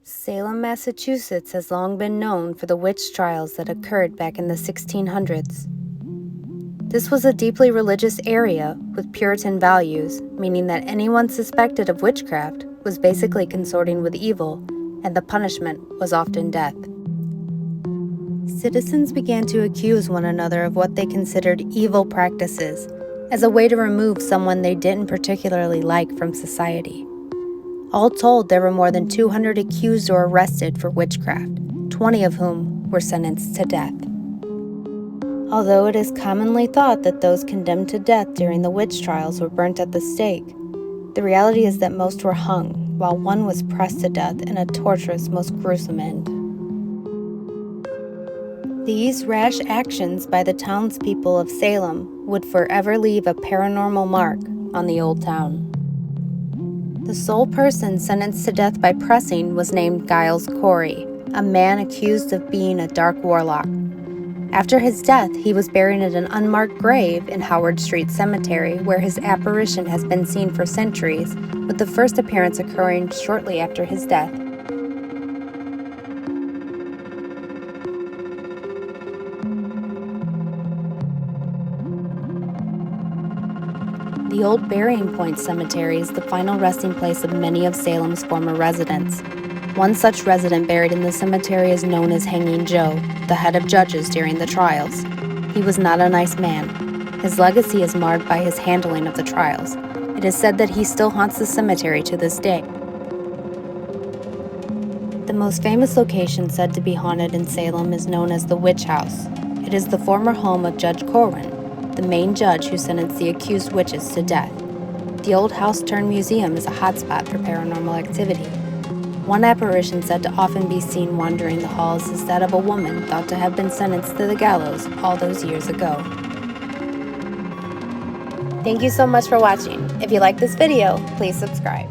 Salem, Massachusetts has long been known for the witch trials that occurred back in the 1600s. This was a deeply religious area with Puritan values, meaning that anyone suspected of witchcraft was basically consorting with evil, and the punishment was often death. Citizens began to accuse one another of what they considered evil practices as a way to remove someone they didn't particularly like from society. All told, there were more than 200 accused or arrested for witchcraft, 20 of whom were sentenced to death. Although it is commonly thought that those condemned to death during the witch trials were burnt at the stake, the reality is that most were hung, while one was pressed to death in a torturous, most gruesome end. These rash actions by the townspeople of Salem would forever leave a paranormal mark on the old town. The sole person sentenced to death by pressing was named Giles Corey, a man accused of being a dark warlock. After his death, he was buried in an unmarked grave in Howard Street Cemetery, where his apparition has been seen for centuries, with the first appearance occurring shortly after his death. The old Burying Point Cemetery is the final resting place of many of Salem's former residents. One such resident buried in the cemetery is known as Hanging Joe, the head of judges during the trials. He was not a nice man. His legacy is marred by his handling of the trials. It is said that he still haunts the cemetery to this day. The most famous location said to be haunted in Salem is known as the Witch House. It is the former home of Judge Corwin, the main judge who sentenced the accused witches to death. The old house-turned-museum is a hotspot for paranormal activity. One apparition said to often be seen wandering the halls is that of a woman thought to have been sentenced to the gallows all those years ago. Thank you so much for watching. If you like this video, please subscribe.